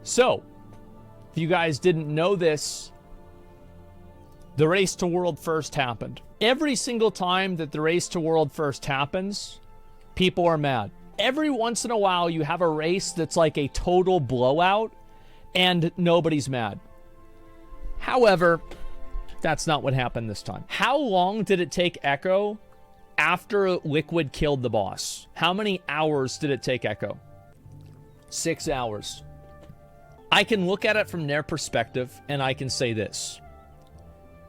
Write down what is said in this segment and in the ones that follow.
So, if you guys didn't know this, the race to world first happened. Every single time that the race to world first happens, people are mad. Every once in a while, you have a race that's like a total blowout, and nobody's mad. However, that's not what happened this time. How long did it take Echo after Liquid killed the boss? How many hours did it take Echo? 6 hours. I can look at it from their perspective, and I can say this.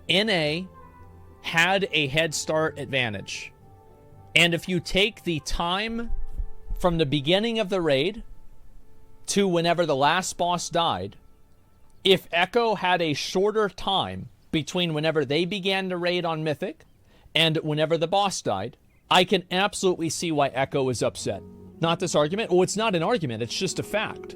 NA had a head start advantage. And if you take the time from the beginning of the raid to whenever the last boss died, if Echo had a shorter time between whenever they began the raid on Mythic and whenever the boss died, I can absolutely see why Echo is upset. Not this argument. Oh, it's not an argument. It's just a fact.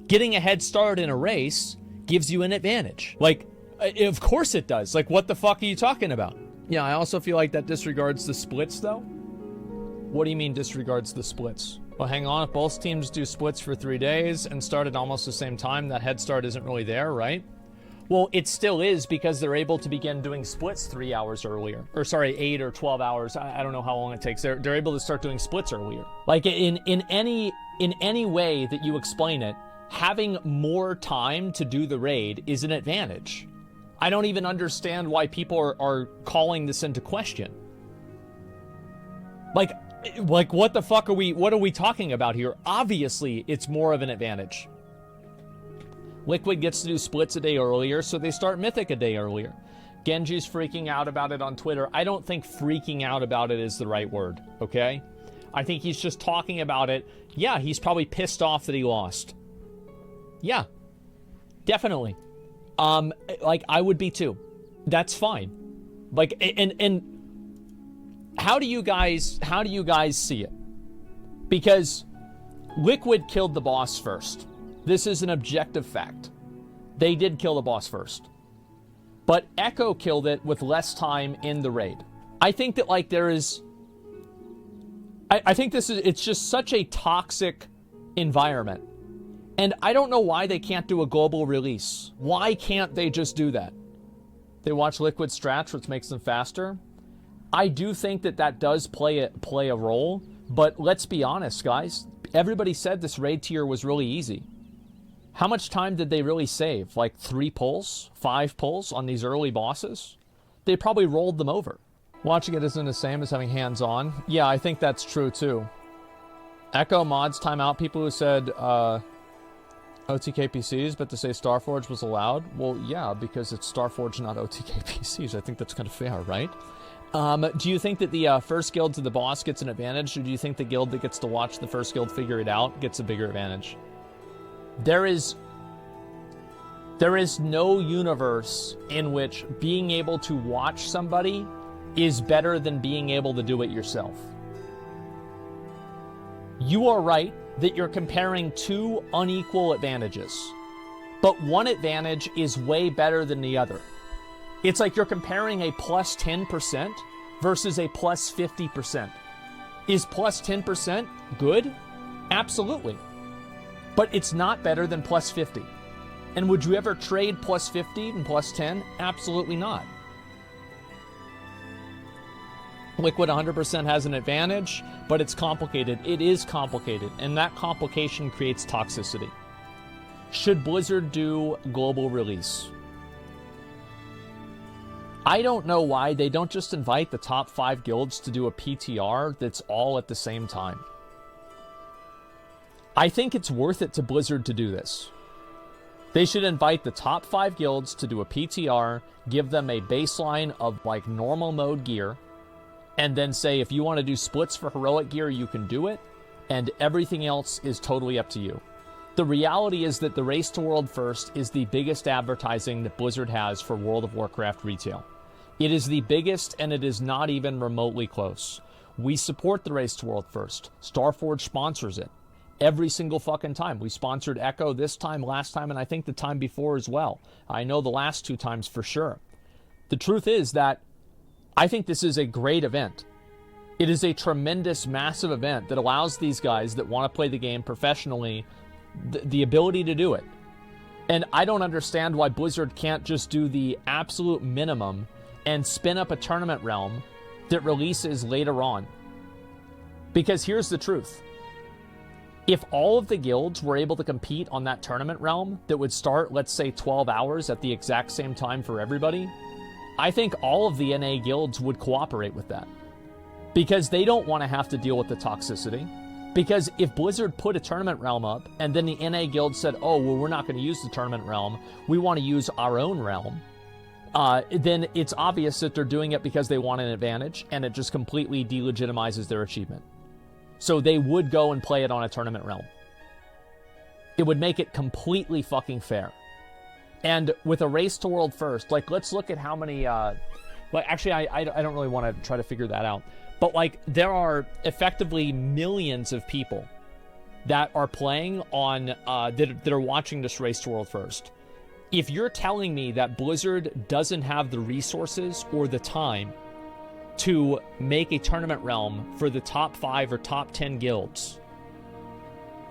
Getting a head start in a race gives you an advantage. Like, of course it does. Like, what the fuck are you talking about? Yeah, I also feel like that disregards the splits, though. What do you mean disregards the splits? Well, hang on. If both teams do splits for 3 days and start at almost the same time, that head start isn't really there, right? Well, it still is because they're able to begin doing splits 3 hours earlier. Or sorry, 8 or 12 hours. I don't know how long it takes. They're able to start doing splits earlier. Like, in any way that you explain it, having more time to do the raid is an advantage. I don't even understand why people are calling this into question. Like what the fuck what are we talking about here? Obviously, it's more of an advantage. Liquid gets to do splits a day earlier, so they start Mythic a day earlier. Genji's freaking out about it on Twitter. I don't think freaking out about it is the right word, okay? I think he's just talking about it. Yeah, he's probably pissed off that he lost. Yeah, definitely. Like, I would be too. That's fine. Like, and how do you guys see it? Because Liquid killed the boss first. This is an objective fact. They did kill the boss first. But Echo killed it with less time in the raid. I think that, like, there is... I think it's just such a toxic environment. And I don't know why they can't do a global release. Why can't they just do that? They watch Liquid strats, which makes them faster. I do think that does play a role. But let's be honest, guys. Everybody said this raid tier was really easy. How much time did they really save? Like 3 pulls? 5 pulls on these early bosses? They probably rolled them over. Watching it isn't the same as having hands-on. Yeah, I think that's true too. Echo mods timeout people who said OTK PCs, but to say Starforge was allowed? Well, yeah, because it's Starforge, not OTK PCs. I think that's kind of fair, right? Do you think that the first guild to the boss gets an advantage, or do you think the guild that gets to watch the first guild figure it out gets a bigger advantage? There is no universe in which being able to watch somebody is better than being able to do it yourself. You are right that you're comparing 2 unequal advantages, but one advantage is way better than the other. It's like you're comparing a plus 10% versus a plus 50%. Is plus 10% good? Absolutely. But it's not better than plus 50. And would you ever trade plus 50 and plus 10? Absolutely not. Liquid 100% has an advantage, but it's complicated. It is complicated, and that complication creates toxicity. Should Blizzard do global release? I don't know why they don't just invite the top 5 guilds to do a PTR that's all at the same time. I think it's worth it to Blizzard to do this. They should invite the top 5 guilds to do a PTR, give them a baseline of like normal mode gear, and then say if you want to do splits for heroic gear, you can do it, and everything else is totally up to you. The reality is that the Race to World First is the biggest advertising that Blizzard has for World of Warcraft retail. It is the biggest, and it is not even remotely close. We support the Race to World First. Starforge sponsors it. Every single fucking time. We sponsored Echo this time, last time, and I think the time before as well. I know the last 2 times for sure. The truth is that I think this is a great event. It is a tremendous, massive event that allows these guys that want to play the game professionally the ability to do it. And I don't understand why Blizzard can't just do the absolute minimum and spin up a tournament realm that releases later on. Because here's the truth. If all of the guilds were able to compete on that tournament realm that would start, let's say, 12 hours at the exact same time for everybody, I think all of the NA guilds would cooperate with that. Because they don't want to have to deal with the toxicity. Because if Blizzard put a tournament realm up, and then the NA guild said, oh, well, we're not going to use the tournament realm, we want to use our own realm, then it's obvious that they're doing it because they want an advantage, and it just completely delegitimizes their achievement. So they would go and play it on a tournament realm. It would make it completely fucking fair. And with a race to world first, like, let's look at how many, actually, I don't really want to try to figure that out. But, like, there are effectively millions of people that are playing on, that are watching this race to world first. If you're telling me that Blizzard doesn't have the resources or the time to make a tournament realm for the top 5 or top 10 guilds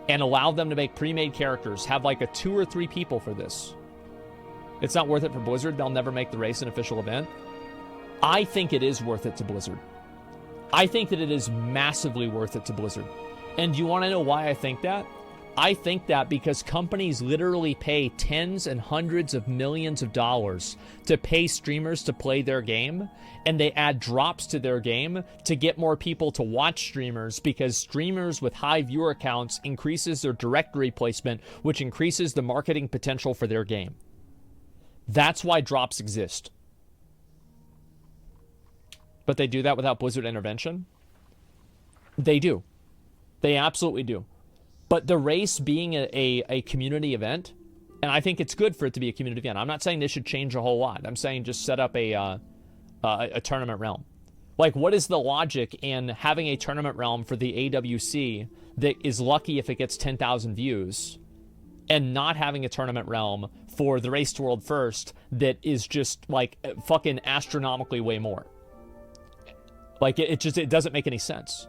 and allow them to make pre-made characters, have like a 2 or 3 people for this, it's not worth it for Blizzard. They'll never make the race an official event. I think it is worth it to Blizzard. I think that it is massively worth it to Blizzard. And you want to know why I think that? I think that because companies literally pay tens and hundreds of millions of dollars to pay streamers to play their game, and they add drops to their game to get more people to watch streamers, because streamers with high viewer counts increases their directory placement, which increases the marketing potential for their game. That's why drops exist. But they do that without Blizzard intervention? They do. They absolutely do. But the race being a community event, and I think it's good for it to be a community event. I'm not saying they should change a whole lot. I'm saying just set up a tournament realm. Like, what is the logic in having a tournament realm for the AWC that is lucky if it gets 10,000 views, and not having a tournament realm for the race to world first that is just, like, fucking astronomically way more? Like, it doesn't make any sense.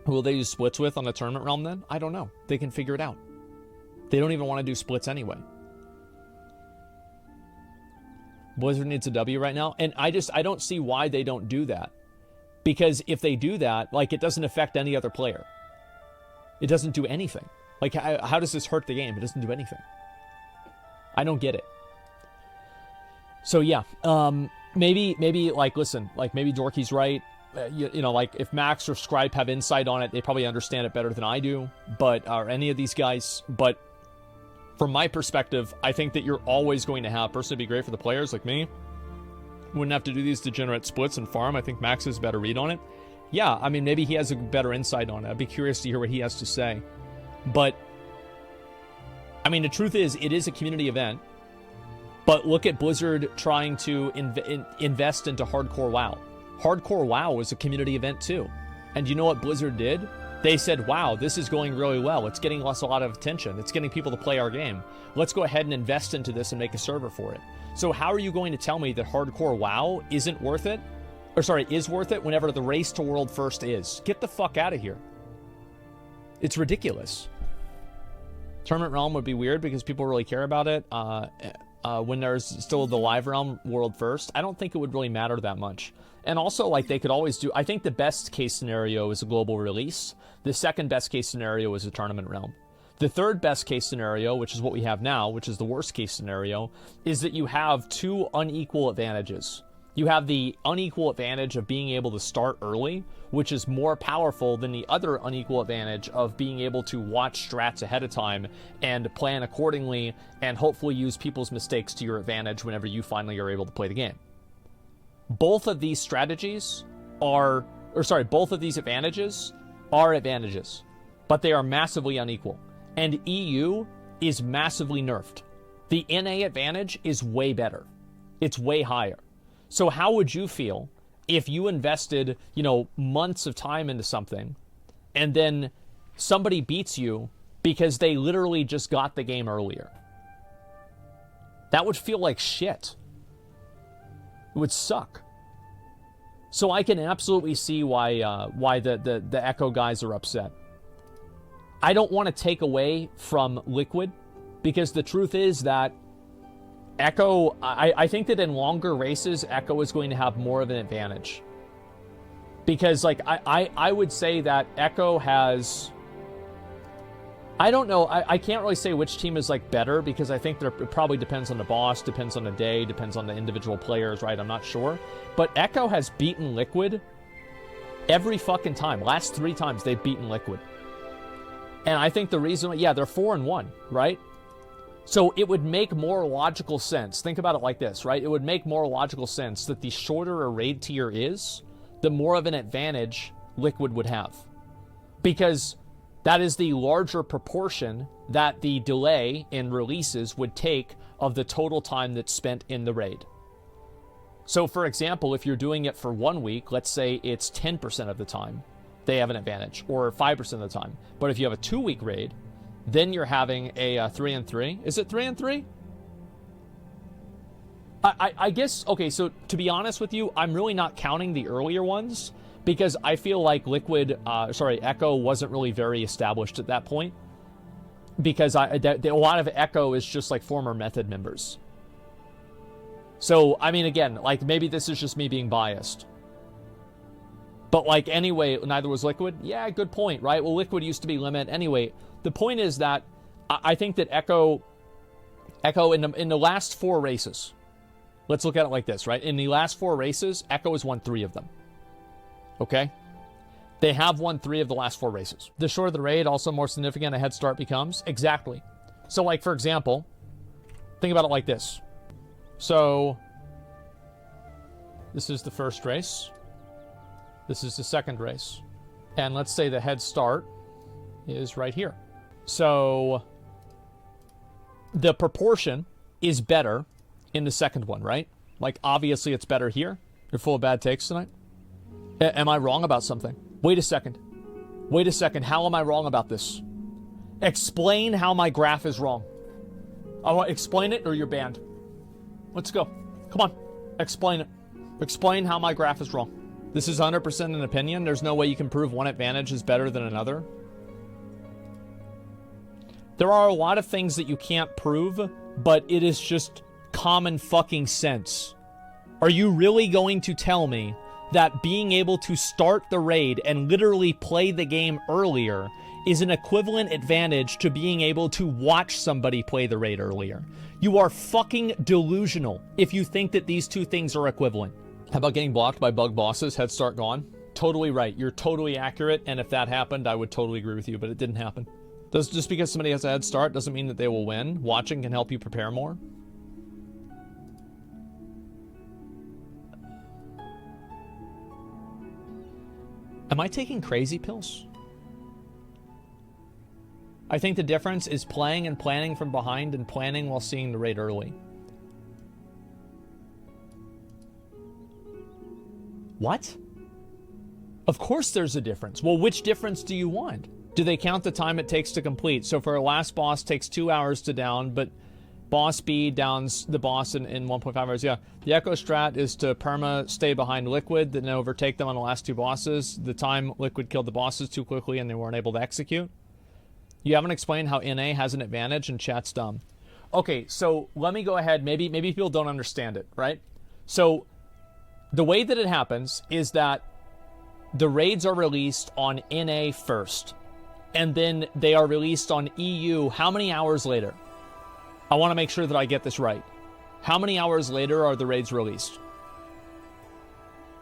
Who will they use splits with on the tournament realm then? I don't know. They can figure it out. They don't even want to do splits anyway. Blizzard needs a W right now. And I don't see why they don't do that. Because if they do that, like, it doesn't affect any other player. It doesn't do anything. Like, how does this hurt the game? It doesn't do anything. I don't get it. So yeah, maybe like, listen, like, maybe Dorky's right. You know, like, if Max or Scribe have insight on it, they probably understand it better than I do, or any of these guys. But from my perspective, I think that you're always going to have, personally, be great for the players like me. Wouldn't have to do these degenerate splits and farm. I think Max has a better read on it. Yeah, I mean, maybe he has a better insight on it. I'd be curious to hear what he has to say. But, I mean, the truth is, it is a community event. But look at Blizzard trying to invest into Hardcore WoW. Hardcore WoW was a community event too. And you know what Blizzard did? They said, wow, this is going really well. It's getting us a lot of attention. It's getting people to play our game. Let's go ahead and invest into this and make a server for it. So how are you going to tell me that Hardcore WoW isn't worth it? Or sorry, is worth it whenever the race to world first is? Get the fuck out of here. It's ridiculous. Tournament realm would be weird because people really care about it. When there's still the live realm world first, I don't think it would really matter that much. And also, like, they could always do, I think the best case scenario is a global release. The second best case scenario is a tournament realm. The third best case scenario, which is what we have now, which is the worst case scenario, is that you have two unequal advantages. You have the unequal advantage of being able to start early, which is more powerful than the other unequal advantage of being able to watch strats ahead of time and plan accordingly and hopefully use people's mistakes to your advantage whenever you finally are able to play the game. Both of these strategies both of these advantages are advantages, but they are massively unequal. And EU is massively nerfed. The NA advantage is way better. It's way higher. So how would you feel if you invested, months of time into something and then somebody beats you because they literally just got the game earlier? That would feel like shit. It would suck. So I can absolutely see why the Echo guys are upset. I don't want to take away from Liquid, because the truth is that Echo, I think that in longer races, Echo is going to have more of an advantage. Because, like, I would say that Echo has... I don't know. I can't really say which team is, like, better, because I think it probably depends on the boss, depends on the day, depends on the individual players, right? I'm not sure. But Echo has beaten Liquid every fucking time. Last 3 times they've beaten Liquid. And I think the reason... Yeah, they're 4-1, right? So it would make more logical sense. Think about it like this, right? It would make more logical sense that the shorter a raid tier is, the more of an advantage Liquid would have. Because that is the larger proportion that the delay in releases would take of the total time that's spent in the raid. So, for example, if you're doing it for 1 week, let's say it's 10% of the time, they have an advantage, or 5% of the time. But if you have a 2-week raid, then you're having a 3-3. Is it 3-3? I guess, okay, so to be honest with you, I'm really not counting the earlier ones, because I feel like Echo wasn't really very established at that point. Because a lot of Echo is just like former Method members. So, I mean, again, like, maybe this is just me being biased. But, like, anyway, neither was Liquid. Yeah, good point, right? Well, Liquid used to be Limit. Anyway, the point is that I think that Echo in the last 4 races, let's look at it like this, right? In the last 4 races, Echo has won 3 of them. Okay? They have won 3 of the last 4 races. The shorter the raid, also more significant a head start becomes. Exactly. So, like, for example, think about it like this. So, this is the first race. This is the second race. And let's say the head start is right here. So, the proportion is better in the second one, right? Like, obviously it's better here. You're full of bad takes tonight? Am I wrong about something? Wait a second. Wait a second. How am I wrong about this? Explain how my graph is wrong. I want explain it or you're banned. Let's go. Come on. Explain it. Explain how my graph is wrong. This is 100% an opinion. There's no way you can prove one advantage is better than another. There are a lot of things that you can't prove, but it is just common fucking sense. Are you really going to tell me that being able to start the raid and literally play the game earlier is an equivalent advantage to being able to watch somebody play the raid earlier? You are fucking delusional if you think that these two things are equivalent. How about getting blocked by bug bosses, head start gone? Totally right. You're totally accurate, and if that happened, I would totally agree with you, but it didn't happen. Just because somebody has a head start doesn't mean that they will win. Watching can help you prepare more. Am I taking crazy pills? I think the difference is playing and planning from behind and planning while seeing the raid early. What? Of course there's a difference. Well, which difference do you want? Do they count the time it takes to complete? So for a last boss, takes 2 hours to down, but boss B downs the boss in 1.5 hours. Yeah, the Echo strat is to perma stay behind Liquid, then overtake them on the last 2 bosses. The time Liquid killed the bosses too quickly and they weren't able to execute. You haven't explained how NA has an advantage and chat's dumb. Okay, so let me go ahead. Maybe people don't understand it, right? So the way that it happens is that the raids are released on NA first, and then they are released on EU how many hours later? I want to make sure that I get this right. How many hours later are the raids released?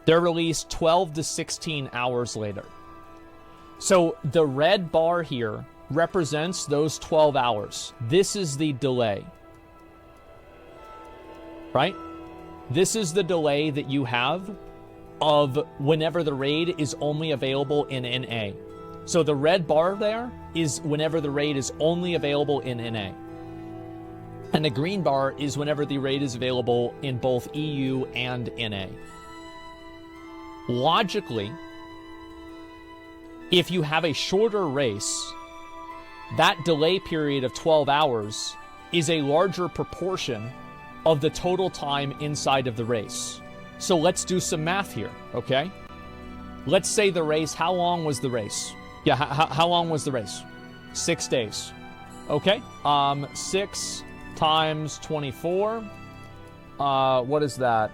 They're released 12 to 16 hours later. So the red bar here represents those 12 hours. This is the delay. Right? This is the delay that you have of whenever the raid is only available in NA. So the red bar there is whenever the raid is only available in NA. And the green bar is whenever the raid is available in both EU and NA. Logically, if you have a shorter race, that delay period of 12 hours is a larger proportion of the total time inside of the race. So let's do some math here, okay? Let's say the race, how long was the race? Yeah, how long was the race? 6 days. Okay. 6 times 24. What is that?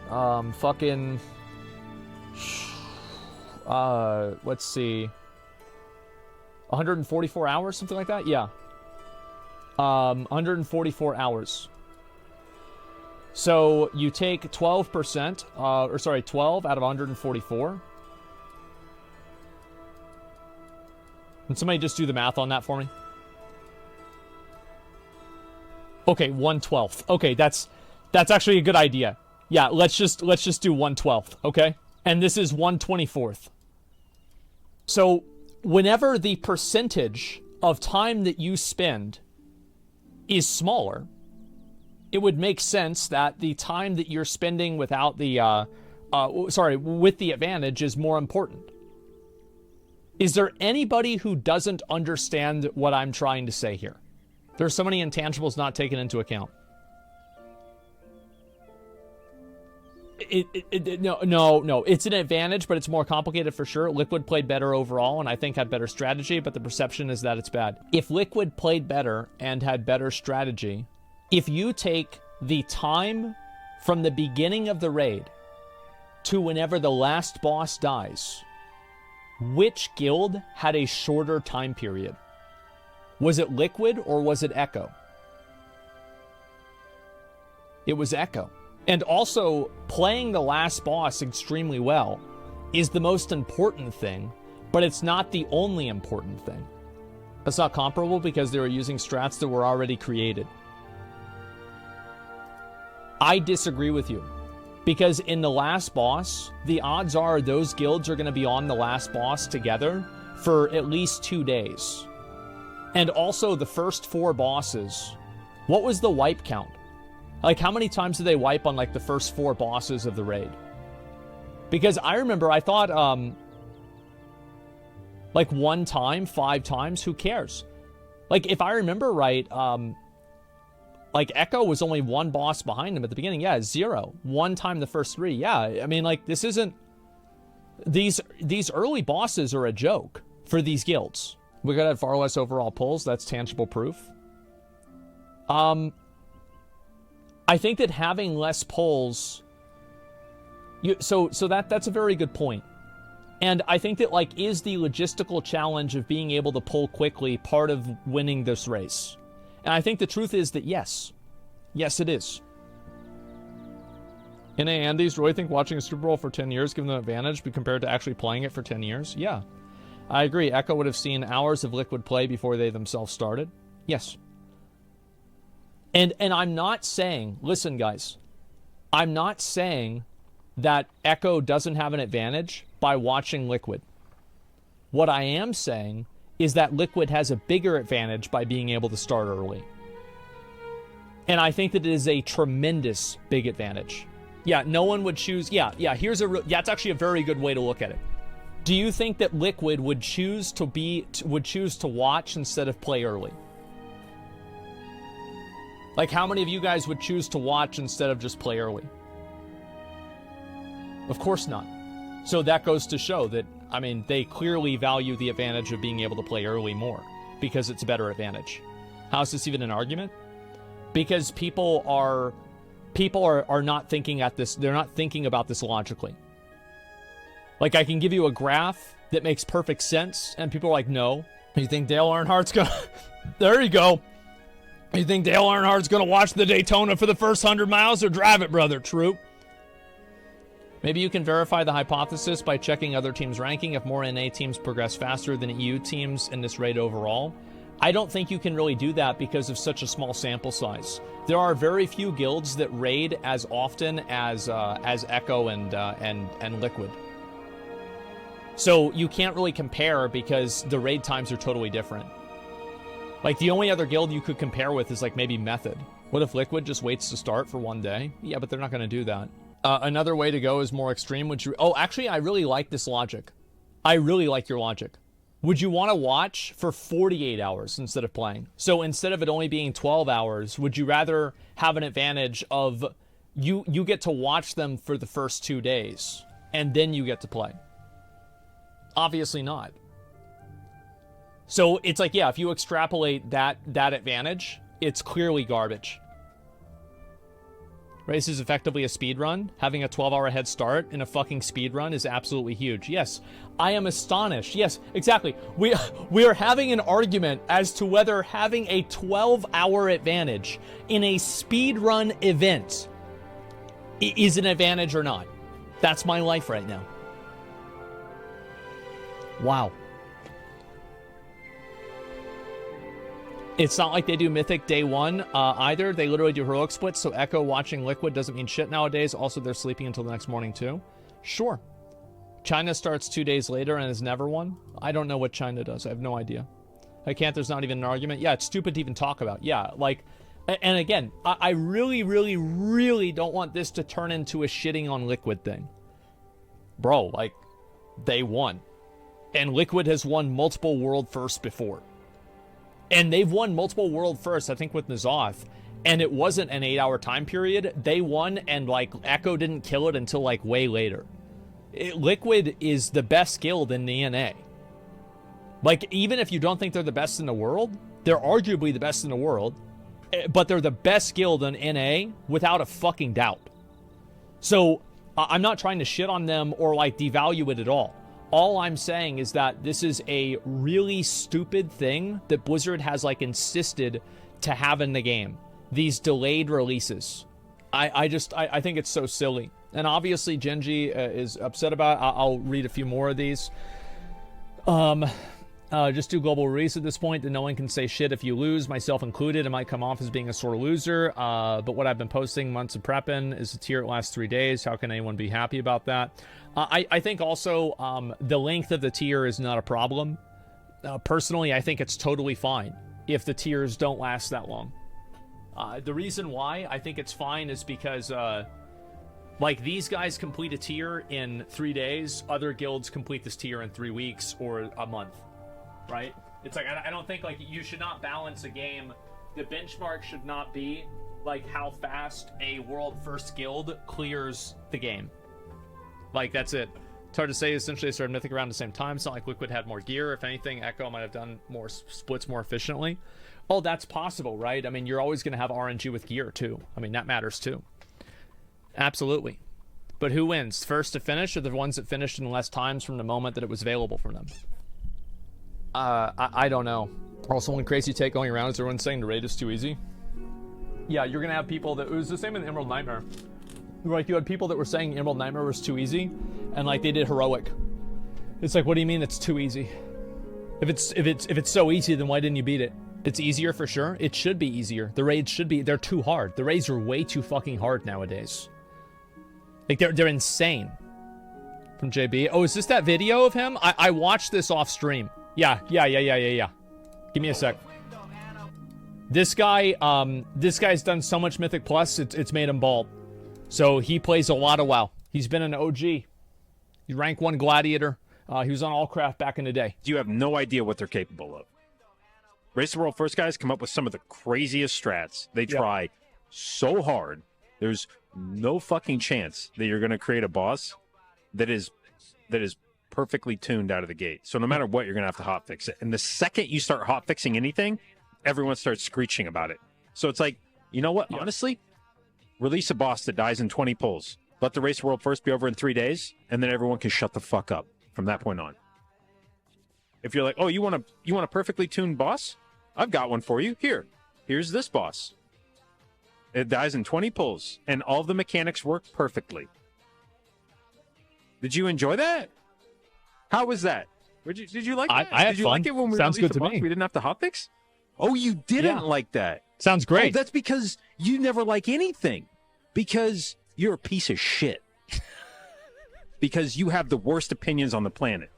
Let's see. 144 hours, something like that? Yeah. 144 hours. So you take 12%, 12 out of 144. Can somebody just do the math on that for me? Okay, 1/12. Okay, that's actually a good idea. Yeah, let's just do 1/12, okay? And this is 1/24. So whenever the percentage of time that you spend is smaller, it would make sense that the time that you're spending without the with the advantage is more important. Is there anybody who doesn't understand what I'm trying to say here? There's so many intangibles not taken into account. No. It's an advantage, but it's more complicated for sure. Liquid played better overall, and I think had better strategy, but the perception is that it's bad. If Liquid played better and had better strategy, if you take the time from the beginning of the raid to whenever the last boss dies, which guild had a shorter time period? Was it Liquid or was it Echo? It was Echo. And also, playing the last boss extremely well is the most important thing, but it's not the only important thing. That's not comparable because they were using strats that were already created. I disagree with you. Because in the last boss, the odds are those guilds are going to be on the last boss together for at least 2 days. And also the first 4 bosses. What was the wipe count? Like, how many times did they wipe on, like, the first 4 bosses of the raid? Because I remember, I thought, like, 1 time, 5 times, who cares? Like, if I remember right, like, Echo was only 1 boss behind him at the beginning. Yeah, 0. 1 time the first 3. Yeah, I mean, like, this isn't... These early bosses are a joke for these guilds. We gotta have far less overall pulls. That's tangible proof. I think that having less pulls... So that's a very good point. And I think that, like, is the logistical challenge of being able to pull quickly part of winning this race? And I think the truth is that yes. Yes, it is. In Andes, do you really think watching a Super Bowl for 10 years gives them an advantage compared to actually playing it for 10 years? Yeah. I agree. Echo would have seen hours of Liquid play before they themselves started. Yes. And I'm not saying, listen, guys, I'm not saying that Echo doesn't have an advantage by watching Liquid. What I am saying is that Liquid has a bigger advantage by being able to start early. And I think that it is a tremendous big advantage. Yeah, no one would choose... Yeah, that's actually a very good way to look at it. Do you think that Liquid would choose to watch instead of play early? Like, how many of you guys would choose to watch instead of just play early? Of course not. So that goes to show that, I mean, they clearly value the advantage of being able to play early more because it's a better advantage. How is this even an argument? Because people are not thinking at this, they're not thinking about this logically. Like, I can give you a graph that makes perfect sense, and people are like, no. You think Dale Earnhardt's gonna... There you go. You think Dale Earnhardt's gonna watch the Daytona for the first 100 miles or drive it, brother? True. Maybe you can verify the hypothesis by checking other teams' ranking if more NA teams progress faster than EU teams in this raid overall. I don't think you can really do that because of such a small sample size. There are very few guilds that raid as often as Echo and Liquid. So you can't really compare because the raid times are totally different. Like, the only other guild you could compare with is, like, maybe Method. What if Liquid just waits to start for 1 day? Yeah, but they're not going to do that. Another way to go is more extreme. Would you... Oh, actually, I really like this logic. I really like your logic. Would you want to watch for 48 hours instead of playing? So instead of it only being 12 hours, would you rather have an advantage of you get to watch them for the first 2 days, and then you get to play? Obviously not. So it's like, yeah, if you extrapolate that advantage, it's clearly garbage. Race is effectively a speed run. Having a 12-hour head start in a fucking speed run is absolutely huge. Yes, I am astonished. Yes, exactly. We are having an argument as to whether having a 12-hour advantage in a speed run event is an advantage or not. That's my life right now. Wow. It's not like they do Mythic day one either. They literally do heroic splits, so Echo watching Liquid doesn't mean shit nowadays. Also, they're sleeping until the next morning, too. Sure. China starts 2 days later and has never won. I don't know what China does. I have no idea. There's not even an argument. Yeah, it's stupid to even talk about. Yeah, like, and again, I really, really, really don't want this to turn into a shitting on Liquid thing. Bro, like, they won. And Liquid has won multiple world firsts before. And they've won multiple world firsts, I think, with N'Zoth. And it wasn't an 8-hour time period. They won, and, like, Echo didn't kill it until, like, way later. Liquid is the best guild in the NA. Like, even if you don't think they're the best in the world, they're arguably the best in the world. But they're the best guild in NA without a fucking doubt. So, I'm not trying to shit on them or, like, devalue it at all. All I'm saying is that this is a really stupid thing that Blizzard has, like, insisted to have in the game. These delayed releases. I think it's so silly. And obviously Genji is upset about it. I'll read a few more of these. Just do global release at this point, then no one can say shit if you lose, myself included. It might come off as being a sore loser. But what I've been posting months of prepping is a tier it lasts 3 days. How can anyone be happy about that? I think also the length of the tier is not a problem. Personally, I think it's totally fine if the tiers don't last that long. The reason why I think it's fine is because like, these guys complete a tier in 3 days. Other guilds complete this tier in 3 weeks or a month, right? It's like, I don't think, like, you should not balance a game. The benchmark should not be, like, how fast a world first guild clears the game. Like, that's it. It's hard to say. Essentially, they started Mythic around the same time. It's not like Liquid had more gear. If anything, Echo might have done more splits more efficiently. Oh, that's possible, right? I mean, you're always going to have RNG with gear, too. I mean, that matters, too. Absolutely. But who wins? First to finish, or the ones that finished in less times from the moment that it was available for them? I don't know. Also, one crazy take going around is everyone saying the raid is too easy. Yeah, you're going to have people that... It was the same in Emerald Nightmare. Like, you had people that were saying Emerald Nightmare was too easy, and, like, they did heroic. It's like, what do you mean it's too easy? If it's so easy, then why didn't you beat it? It's easier for sure. It should be easier. The raids should be... They're too hard. The raids are way too fucking hard nowadays. Like, they're insane. From JB. Oh, is this that video of him? I watched this off stream. Yeah. Give me a sec. This guy's done so much Mythic Plus, it's made him bald. So he plays a lot of WoW. He's been an OG. He's rank 1 gladiator. He was on Allcraft back in the day. You have no idea what they're capable of. Race the World First guys come up with some of the craziest strats. They try so hard. There's no fucking chance that you're going to create a boss that is perfectly tuned out of the gate. So no matter what, you're going to have to hotfix it. And the second you start hotfixing anything, everyone starts screeching about it. So it's like, you know what? Honestly, release a boss that dies in 20 pulls. Let the Race World First be over in 3 days, and then everyone can shut the fuck up from that point on. If you're like, oh, you want a perfectly tuned boss? I've got one for you. Here's this boss. It dies in 20 pulls, and all the mechanics work perfectly. Did you enjoy that? How was that? Did you like that? I had Did you fun. like it when we Sounds released good the to boss? me. We didn't have to hotfix? Oh, you didn't like that. Sounds great. Oh, that's because you never like anything. Because you're a piece of shit. Because you have the worst opinions on the planet.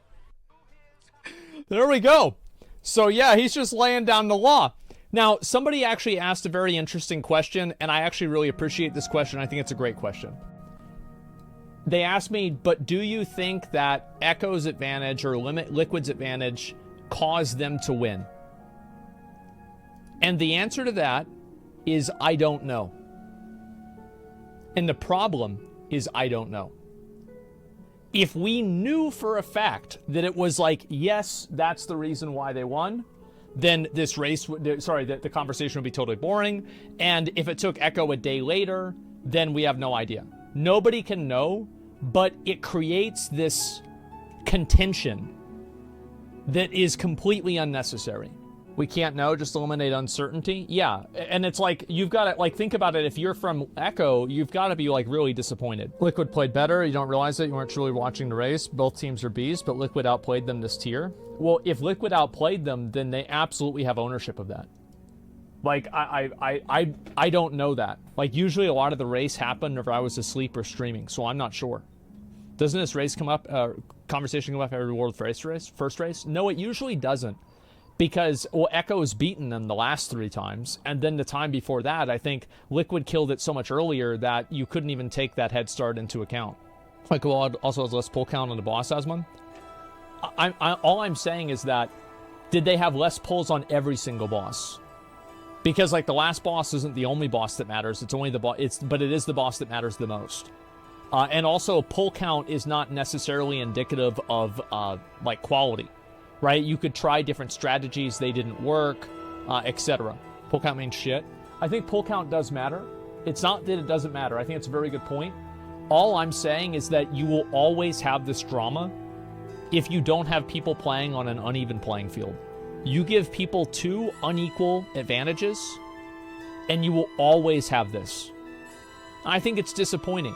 There we go. So yeah, he's just laying down the law. Now, somebody actually asked a very interesting question, and I actually really appreciate this question. I think it's a great question. They asked me, but do you think that Echo's advantage or Liquid's advantage caused them to win? And the answer to that is I don't know. And the problem is I don't know. If we knew for a fact that it was like, yes, that's the reason why they won, then this race, the conversation would be totally boring. And if it took Echo a day later, then we have no idea. Nobody can know, but it creates this contention that is completely unnecessary. We can't know, just eliminate uncertainty. Yeah, and it's like, you've got to, like, think about it. If you're from Echo, you've got to be, like, really disappointed. Liquid played better. You don't realize it. You weren't truly watching the race. Both teams are beasts, but Liquid outplayed them this tier. Well, if Liquid outplayed them, then they absolutely have ownership of that. Like, I don't know that. Like, usually a lot of the race happened if I was asleep or streaming, so I'm not sure. Doesn't this race come up, conversation come up every World first race? No, it usually doesn't. Because, well, Echo's beaten them the last 3 times, and then the time before that, I think Liquid killed it so much earlier that you couldn't even take that head start into account. Like, well, also has less pull count on the boss, Asmon. All I'm saying is that, did they have less pulls on every single boss? Because, like, the last boss isn't the only boss that matters. It's only the boss. But it is the boss that matters the most. And also, pull count is not necessarily indicative of like quality, right? You could try different strategies, they didn't work, etc. Pull count means shit. I think pull count does matter. It's not that it doesn't matter. I think it's a very good point. All I'm saying is that you will always have this drama if you don't have people playing on an uneven playing field. You give people 2 unequal advantages, and you will always have this. I think it's disappointing.